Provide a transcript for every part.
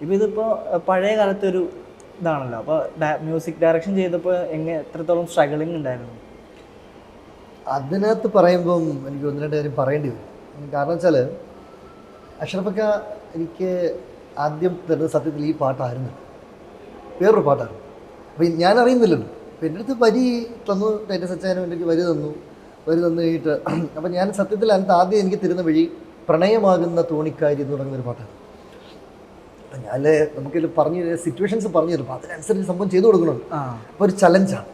ഇപ്പോൾ ഇതിപ്പോൾ പഴയ കാലത്തെ ഒരു ഇതാണല്ലോ, അപ്പോൾ മ്യൂസിക് ഡയറക്ഷൻ ചെയ്തപ്പോൾ എത്രത്തോളം സ്ട്രഗിളിങ് ഉണ്ടായിരുന്നു? അതിനകത്ത് പറയുമ്പം എനിക്ക് ഒന്ന് രണ്ട് കാര്യം പറയേണ്ടി വരും. കാരണം വെച്ചാൽ അഷ്റഫക്ക എനിക്ക് ആദ്യം തരുന്ന സത്യത്തിൽ ഈ പാട്ടായിരുന്നു, വേറൊരു പാട്ടായിരുന്നു. അപ്പോൾ ഞാൻ അറിയുന്നില്ലല്ലോ. അപ്പോൾ എൻ്റെ അടുത്ത് വരി തന്നു, ടൈറ്റസ് സച്ചാനും എനിക്ക് വരി തന്നു കഴിഞ്ഞിട്ട് അപ്പം ഞാൻ സത്യത്തിൽ അതിനകത്ത് ആദ്യം എനിക്ക് തരുന്ന വഴി പ്രണയമാകുന്ന തോണിക്കാരി എന്ന് പറയുന്നൊരു പാട്ടാണ്. അപ്പം ഞാൻ നമുക്കിത് സിറ്റുവേഷൻസ് പറഞ്ഞു തരും, അതിനനുസരിച്ച് സംഭവം ചെയ്തു കൊടുക്കണം. അപ്പോൾ ഒരു ചലഞ്ചാണ്,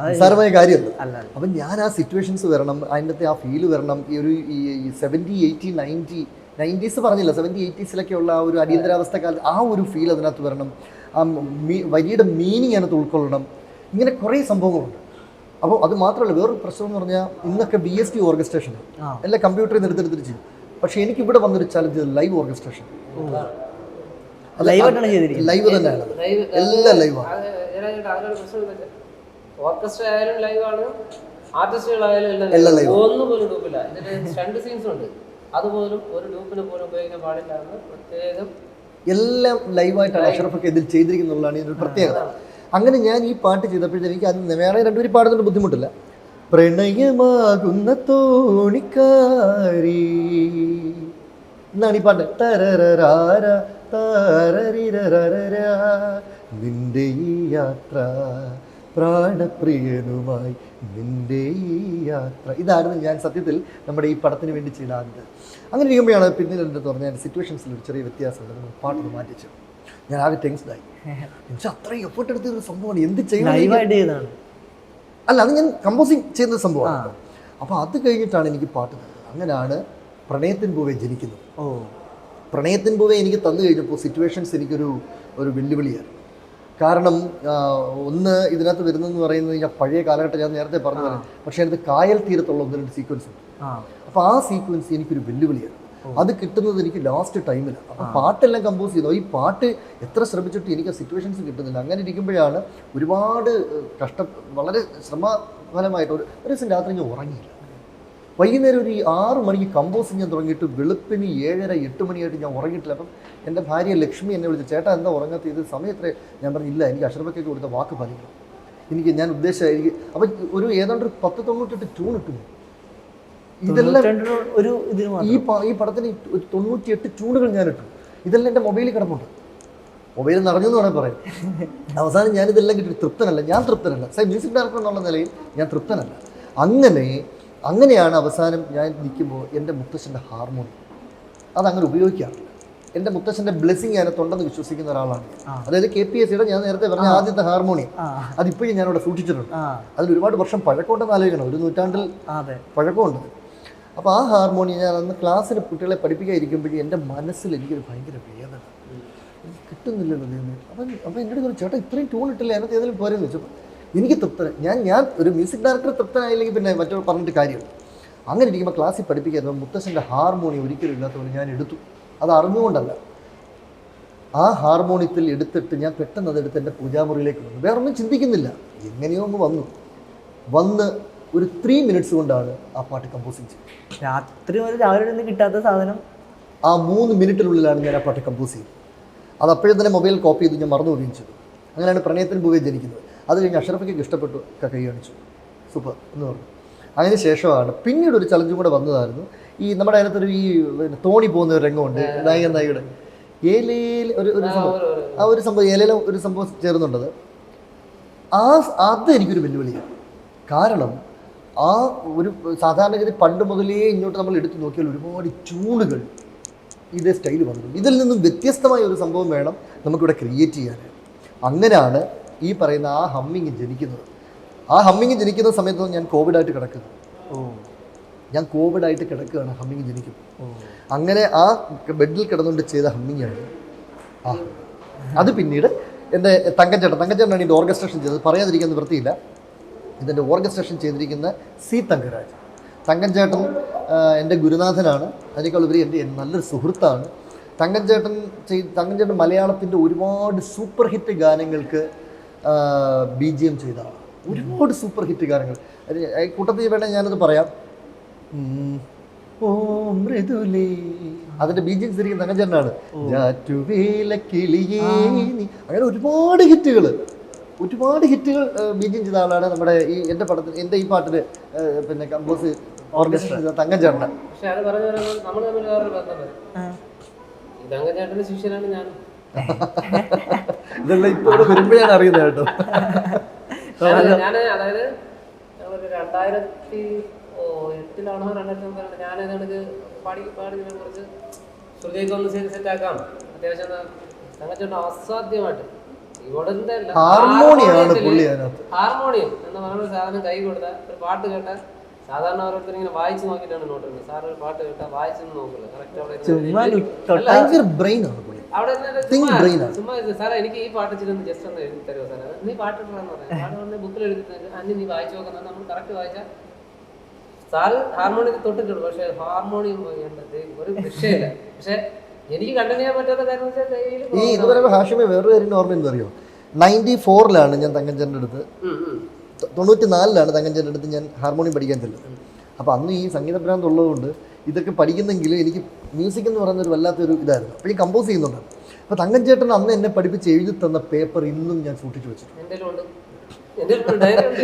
നിസ്സാരമായ കാര്യമല്ല. അപ്പം ഞാൻ ആ സിറ്റുവേഷൻസ് വരണം, അതിൻ്റെ ആ ഫീല് വരണം. ഈ 70, 80, 90s പറഞ്ഞില്ല, 70, 80s ഉള്ള ആ ഒരു അടിയന്തരാവസ്ഥ കാലത്ത് ആ ഒരു ഫീൽ അതിനകത്ത് വരണം. ആ വരിയുടെ മീനിങ് അതിനകത്ത് ഉൾക്കൊള്ളണം. ഇങ്ങനെ കുറേ സംഭവങ്ങളുണ്ട്. അപ്പോൾ അത് മാത്രമല്ല, വേറൊരു പ്രശ്നം എന്ന് പറഞ്ഞാൽ ഇന്നൊക്കെ BST ഓർക്കസ്ട്രേഷൻ എല്ലാം കമ്പ്യൂട്ടറിൽ നിന്ന് എടുത്തെടുത്തിട്ട് ചെയ്യും. പക്ഷേ എനിക്കിവിടെ വന്നൊരു ചലഞ്ച് ലൈവ് ഓർക്കസ്ട്രേഷൻ. ലൈവ് തന്നെയാണ്, എല്ലാം ലൈവാണ്. ഓർക്കസ്ട്ര ആയാലും ലൈവാണ്, ആർട്ടിസ്റ്റുകളായാലും എല്ലാം ലൈവ്. ഒന്നുപോലും ലൂപ്പില്ല. ഇതിന് 2 സീൻസ് ഉണ്ട്, അതുപോലും ഒരു ലൂപ്പിന് പോലും ഉപയോഗിക്കാൻ പാടില്ല എന്ന് പ്രത്യേകം. എല്ലാം ലൈവായിട്ടാണ് അഷ്റഫൊക്കെ ഇതിൽ ചെയ്തിരിക്കുന്നുള്ളതാണ് ഇതിൻ്റെ പ്രത്യേകത. അങ്ങനെ ഞാൻ ഈ പാട്ട് ചെയ്തപ്പോഴത്തേക്ക് എനിക്ക് അത് വേറെ രണ്ടുപേരും പാടുന്നതിന് ബുദ്ധിമുട്ടില്ല. പ്രണയമാകുന്ന തോണിക്കാരി എന്നാണ് ഈ പാട്ട്. തരരരാര താരരിരരര നിന്റെ ഈ യാത്ര പ്രാണപ്രിയനുമായി നിന്റെ ഈ യാത്ര. ഇതായിരുന്നു ഞാൻ സത്യത്തിൽ നമ്മുടെ ഈ പടത്തിന് വേണ്ടി ചെയ്ത ആദ്യത്തെ. അങ്ങനെ ഇരിക്കുമ്പോഴാണ് പിന്നീട് എൻ്റെ പറഞ്ഞാൽ സിറ്റുവേഷൻസിൽ ഒരു ചെറിയ വ്യത്യാസമുണ്ട്. നമ്മൾ പാട്ടൊന്ന് മാറ്റിച്ചു. ഞാൻ ആകെ ടെൻഷനായി. എന്നുവെച്ചാൽ അത്രയും എഫേർട്ട് എടുത്തൊരു സംഭവമാണ്. എന്ത് ചെയ്യണം അല്ല, അത് ഞാൻ കമ്പോസിങ് ചെയ്യുന്ന സംഭവമാണ്. അപ്പോൾ അത് കഴിഞ്ഞിട്ടാണ് എനിക്ക് പാട്ട് തന്നത്. അങ്ങനെയാണ് പ്രണയത്തിൻ പൂവേ ജനിക്കുന്നത്. പ്രണയത്തിൻ പൂവേ എനിക്ക് തന്നു കഴിഞ്ഞപ്പോൾ സിറ്റുവേഷൻസ് എനിക്കൊരു വെല്ലുവിളിയായിരുന്നു. കാരണം ഒന്ന് ഇതിനകത്ത് വരുന്നതെന്ന് പറയുന്നത് ഞാൻ പഴയ കാലഘട്ടം ഞാൻ നേരത്തെ പറഞ്ഞു തരാം. പക്ഷേ അതിനകത്ത് കായൽ തീരത്തുള്ള 1-2 സീക്വൻസ് ഉണ്ട്. അപ്പോൾ ആ സീക്വൻസ് എനിക്കൊരു വെല്ലുവിളിയാണ്. അത് കിട്ടുന്നത് എനിക്ക് ലാസ്റ്റ് ടൈമിലാണ്. അപ്പം പാട്ടെല്ലാം കമ്പോസ് ചെയ്തു. ഈ പാട്ട് എത്ര ശ്രമിച്ചിട്ട് എനിക്ക് ആ സിറ്റുവേഷൻസ് കിട്ടുന്നില്ല. അങ്ങനെ ഇരിക്കുമ്പോഴാണ് ഒരുപാട് വളരെ ശ്രമഫലമായിട്ട് ഒരു ദിവസം രാത്രി ഞാൻ ഉറങ്ങിയില്ല. വൈകുന്നേരം ഒരു 6 മണിക്ക് കമ്പോസിങ് ഞാൻ തുടങ്ങിയിട്ട് വെളുപ്പിന് 7:30, 8 മണിയായിട്ട് ഞാൻ ഉറങ്ങിയിട്ടില്ല. അപ്പം എൻ്റെ ഭാര്യ ലക്ഷ്മി എന്നെ വിളിച്ചു, ചേട്ടാ എന്താ ഉറങ്ങാത്ത, ഇത് സമയത്ര? ഞാൻ പറഞ്ഞില്ല, എനിക്ക് അഷ്റഫയ്ക്ക് കൊടുത്ത വാക്ക് പാലിക്കണം. ഞാൻ ഉദ്ദേശിച്ച അപ്പം ഒരു ഏതാണ്ട് 10-98 ട്യൂൺ ഇട്ടു. ഇതെല്ലാം ഈ പടത്തിന് 98 ട്യൂണുകൾ ഞാൻ ഇട്ടു. ഇതെല്ലാം എൻ്റെ മൊബൈലിൽ കിടപ്പുണ്ട്. മൊബൈൽ നിറഞ്ഞു എന്ന് വേണമെങ്കിൽ പറയാം. അവസാനം ഞാനിതെല്ലാം കിട്ടി തൃപ്തനല്ല. മ്യൂസിക് ഡയറക്ടർ എന്നുള്ള നിലയിൽ ഞാൻ തൃപ്തനല്ല. അങ്ങനെയാണ് അവസാനം ഞാൻ നിൽക്കുമ്പോൾ എൻ്റെ മുത്തശ്ശൻ്റെ ഹാർമോണി അതങ്ങനെ ഉപയോഗിക്കാറില്ല. എൻ്റെ മുത്തശ്ശൻ്റെ ബ്ലെസ്സിങ് അതിനകത്തുണ്ടെന്ന് വിശ്വസിക്കുന്ന ഒരാളാണ്. അതായത് KPSCയുടെ ഞാൻ നേരത്തെ പറഞ്ഞ ആദ്യത്തെ ഹാർമോണി അതിപ്പോഴും ഞാനിവിടെ സൂക്ഷിച്ചിട്ടുണ്ട്. അതിൽ ഒരുപാട് വർഷം പഴക്കമുണ്ടെന്ന് ആലോചിക്കണം, 1 നൂറ്റാണ്ടിൽ പഴക്കമുണ്ട്. അപ്പോൾ ആ ഹാർമോണി ഞാൻ അന്ന് ക്ലാസ്സിന് കുട്ടികളെ പഠിപ്പിക്കാതിരിക്കുമ്പോഴേ എൻ്റെ മനസ്സിൽ എനിക്കൊരു ഭയങ്കര വേദന, എനിക്ക് കിട്ടുന്നില്ലല്ലോ ദൈവമേ. അപ്പം എൻ്റെ അടുത്ത് ചേട്ടാ ഇത്രയും ട്യൂൺ ഇട്ടില്ല, അതിനകത്ത് ഏതെങ്കിലും പോരെന്ന് വെച്ചപ്പോൾ എനിക്ക് തൃപ്തനായി. ഞാൻ ഒരു മ്യൂസിക് ഡയറക്ടർ തൃപ്തനായില്ലെങ്കിൽ പിന്നെ മറ്റൊരു പറഞ്ഞിട്ട് കാര്യമില്ല. അങ്ങനെ ഇരിക്കുമ്പോൾ ക്ലാസ്സിൽ പഠിപ്പിക്കാതെ മുത്തശ്ശൻ്റെ ഹാർമോണി ഒരിക്കലും ഇല്ലാത്തതുകൊണ്ട് ഞാൻ എടുത്തു. അത് അറിഞ്ഞുകൊണ്ടല്ല, ആ ഹാർമോണിയത്തിൽ എടുത്തിട്ട് ഞാൻ പെട്ടെന്ന് അതെടുത്ത് എൻ്റെ പൂജാമുറിയിലേക്ക് വന്നു. വേറെ ഒന്നും ചിന്തിക്കുന്നില്ല, എങ്ങനെയോ ഒന്ന് വന്ന് ഒരു 3 മിനിറ്റ്സ് കൊണ്ടാണ് ആ പാട്ട് കമ്പോസിങ് ചെയ്തത്. രാത്രി രാവിലെ കിട്ടാത്ത സാധനം ആ 3 മിനിറ്റിനുള്ളിലാണ് ഞാൻ ആ പാട്ട് കമ്പോസ് ചെയ്തത്. അത് അപ്പോഴും തന്നെ മൊബൈൽ കോപ്പി ചെയ്ത് ഞാൻ മറന്നു പോവുകയും ചെയ്തു. അങ്ങനെയാണ് പ്രണയത്തിന് പൂവേ ജനിക്കുന്നത്. അത് കഴിഞ്ഞ് അഷ്റഫയ്ക്ക് ഇഷ്ടപ്പെട്ടു, കൈ കാണിച്ചു, സൂപ്പർ എന്ന് പറഞ്ഞു. അതിന് ശേഷമാണ് പിന്നീട് ഒരു ചലഞ്ചും കൂടെ വന്നതായിരുന്നു. ഈ നമ്മുടെ അതിനകത്തൊരു തോണി പോകുന്ന ഒരു രംഗമുണ്ട്, നായികയുടെ ഏലയിൽ ഒരു സംഭവം ഏലയിലും ഒരു സംഭവം ചേർന്നുണ്ടത്. അത് എനിക്കൊരു വെല്ലുവിളിയാണ്. കാരണം ആ ഒരു സാധാരണഗതി പണ്ട് മുതലേ ഇങ്ങോട്ട് നമ്മൾ എടുത്തു നോക്കിയാൽ ഒരുപാട് ട്യൂണുകൾ ഇതേ സ്റ്റൈൽ വന്നിട്ടുണ്ട്. ഇതിൽ നിന്നും വ്യത്യസ്തമായ ഒരു സംഭവം വേണം നമുക്കിവിടെ ക്രിയേറ്റ് ചെയ്യാൻ. അങ്ങനെയാണ് ഈ പറയുന്ന ആ ഹമ്മിങ് ജനിക്കുന്നത്. ആ ഹമ്മിങ് ജനിക്കുന്ന സമയത്ത് ഞാൻ കോവിഡായിട്ട് കിടക്കുന്നു. ഹമ്മിങ് ജനിക്കും. അങ്ങനെ ആ ബെഡിൽ കിടന്നുകൊണ്ട് ചെയ്ത ഹമ്മിങ്ങാണ് അത്. പിന്നീട് എൻ്റെ തങ്കച്ചേട്ടനാണ് ഇതിൻ്റെ ഓർക്കസ്ട്രേഷൻ ചെയ്തത്. പറയാതിരിക്കാൻ നിവൃത്തിയില്ല. ഇതിൻ്റെ ഓർക്കസ്ട്രേഷൻ ചെയ്തിരിക്കുന്ന C. തങ്കരാജ്. തങ്കച്ചേട്ടൻ എൻ്റെ ഗുരുനാഥനാണ്. അതിനേക്കാൾ ഉപരി എൻ്റെ നല്ലൊരു സുഹൃത്താണ്. തങ്കച്ചേട്ടൻ മലയാളത്തിൻ്റെ ഒരുപാട് സൂപ്പർ ഹിറ്റ് ഗാനങ്ങൾക്ക് BGM ചെയ്ത ആളാണ്. ഒരുപാട് സൂപ്പർ ഹിറ്റ് ഗാനങ്ങൾ കൂട്ടത്തിൽ വേണേൽ ഞാനത് പറയാം. ഓ മൃദുലേ, അതിന്റെ ബീജിങ്സ് ഇരിക്കും തങ്കച്ചേട്ടനാണ്. അങ്ങനെ ഒരുപാട് ഹിറ്റുകൾ ബീജിങ് ചെയ്ത ആളാണ് നമ്മുടെ ഈ എൻ്റെ പടത്തിൽ, എൻ്റെ ഈ പാട്ടിന് പിന്നെ കമ്പോസ് ഓർക്കസ്ട്ര ചെയ്ത തങ്കച്ചേട്ടൻ. പക്ഷെ അത് പറഞ്ഞു വരുമ്പോൾ നമ്മൾ തമ്മിൽ വേറൊരു ബന്ധം വരും. ഈ തങ്കച്ചേട്ടൻ്റെ ശിഷ്യനാണ് ഞാൻ. ഇതെല്ലാം ഇപ്പോൾ വരുമ്പോഴാണ് അറിയുന്നത് കേട്ടോ. ഞാൻ അതായത് ഞങ്ങളൊരു 2008-ലാണോ 2009 ഞാൻ ഏതാണ്ട് പാടി കുറച്ച് ശ്രുതിയൊക്കെ ഒന്ന് സെറ്റാക്കാം. അത്യാവശ്യം തങ്കച്ചേട്ടൻ അസാധ്യമായിട്ട് ഇവിടുത്തെ ഹാർമോണിയം എന്ന് പറഞ്ഞ സാധനം കൈ കൊടുത്താൽ ഒരു പാട്ട് കേട്ടാൽ സാധാരണ ഓരോരുത്തർ ഇങ്ങനെ വായിച്ചു നോക്കിയിട്ടാണ് നോട്ട് ഇടുന്നത്. സാർ ഒരു പാട്ട് കേട്ടാൽ വായിച്ചൊന്നും നോക്കില്ല. കറക്റ്റ് അവിടെ ചുമ്മാ സാറേ എനിക്ക് ഈ പാട്ട് ചിലൊന്ന് ജസ്റ്റ് ഒന്ന് എഴുതി തരുമോ സാറേ, നീ പാട്ടിട്ടെന്ന് പറയാം. പാട്ട് പറഞ്ഞ ബുക്കിൽ എഴുതി തരും, അന്ന് നീ വായിച്ചു നോക്കുന്നത് നമ്മൾ കറക്റ്റ് വായിച്ചാൽ സാറ് ഹാർമോണിയത്തിൽ തൊട്ടിട്ടുള്ളൂ. പക്ഷെ ഹാർമോണിയം ഒരു വിഷയമില്ല. പക്ഷെ എനിക്ക് കണ്ടിന്യൂ ചെയ്യാൻ പറ്റാത്ത കാര്യം ഈ ഇതുവരെ ഹാഷിമെ വേറൊരു കാര്യം ഓർമ്മ എന്താ അറിയോ, 94-ലാണ് ഞാൻ തങ്കച്ചേട്ടൻ്റെ അടുത്ത്, 94-ലാണ് തങ്കച്ചേട്ടൻ്റെ അടുത്ത് ഞാൻ ഹാർമോണിയം പഠിക്കാൻ ചെല്ലുന്നത്. അപ്പോൾ അന്ന് ഈ സംഗീതഭ്രാന്ത് ഉള്ളതുകൊണ്ട് ഇതൊക്കെ പഠിക്കുന്നെങ്കിലും എനിക്ക് മ്യൂസിക് എന്ന് പറയുന്നൊരു വല്ലാത്തൊരു ഇതായിരുന്നു. അപ്പോൾ ഈ കമ്പോസ് ചെയ്യുന്നുണ്ട്. അപ്പോൾ തങ്കച്ചേട്ടൻ അന്ന് എന്നെ പഠിപ്പിച്ച് എഴുതി തന്ന പേപ്പർ ഇന്നും ഞാൻ സൂക്ഷിച്ചു വെച്ചിട്ടുണ്ട്.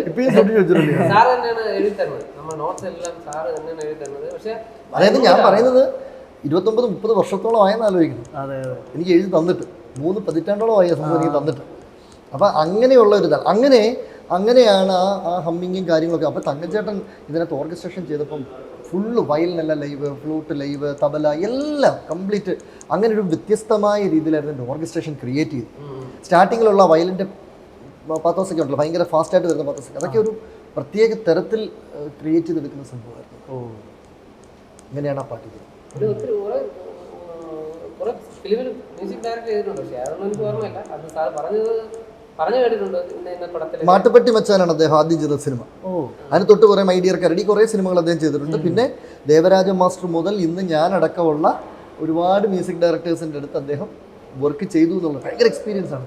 ഇപ്പോഴും സൂക്ഷിച്ചു വെച്ചിട്ടുണ്ട്. അതായത് ഞാൻ പറയുന്നത് 29-30 വർഷത്തോളം ആയെന്ന് ആലോചിക്കുന്നു എനിക്ക് എഴുതി തന്നിട്ട്. 3 പതിറ്റാണ്ടോളം ആയ സംഭവം എനിക്ക് തന്നിട്ട്. അപ്പം അങ്ങനെയുള്ള ഒരു ഇതാണ്. അങ്ങനെയാണ് ആ ഹമ്മിങ്ങും കാര്യങ്ങളൊക്കെ. അപ്പോൾ തങ്കച്ചേട്ടൻ ഇതിനകത്ത് ഓർക്കസ്ട്രേഷൻ ചെയ്തപ്പം ഫുള്ള് വയലിനല്ല ലൈവ്, ഫ്ലൂട്ട് ലൈവ്, തബല എല്ലാം കംപ്ലീറ്റ് അങ്ങനെ ഒരു വ്യത്യസ്തമായ രീതിയിലായിരുന്നു എൻ്റെ ഓർക്കസ്ട്രേഷൻ ക്രിയേറ്റ് ചെയ്തു. സ്റ്റാർട്ടിങ്ങിലുള്ള വയലിൻ്റെ പാത്തോസൊക്കെ ഉണ്ടല്ലോ, ഭയങ്കര ഫാസ്റ്റായിട്ട് വരുന്ന പാത്തോസൊക്കെ, അതൊക്കെ ഒരു പ്രത്യേക തരത്തിൽ ക്രിയേറ്റ് ചെയ്തെടുക്കുന്ന സംഭവമായിരുന്നു. ഇങ്ങനെയാണ് ആ പാട്ട്. ഫിലിമിൽ മ്യൂസിക് ഡയറക്റ്റ് ചെയ്തിട്ടുണ്ട്. പക്ഷേ അതൊന്നും എനിക്ക് ഓർമ്മയില്ല. അത് സാർ പറഞ്ഞു കേട്ടിട്ടുണ്ട്. മാട്ടുപ്പെട്ടി മച്ചാനാണ് അദ്ദേഹം ആദ്യം ചെയ്ത സിനിമ. അതിന് തൊട്ട് കുറേ മൈ ഡിയർ കരടി കുറേ സിനിമകൾ അദ്ദേഹം ചെയ്തിട്ടുണ്ട്. പിന്നെ ദേവരാജ മാസ്റ്റർ മുതൽ ഇന്ന് ഞാനടക്കമുള്ള ഒരുപാട് മ്യൂസിക് ഡയറക്ടേഴ്സിൻ്റെ അടുത്ത് അദ്ദേഹം വർക്ക് ചെയ്തു എന്നുള്ളത് ഭയങ്കര എക്സ്പീരിയൻസ് ആണ്.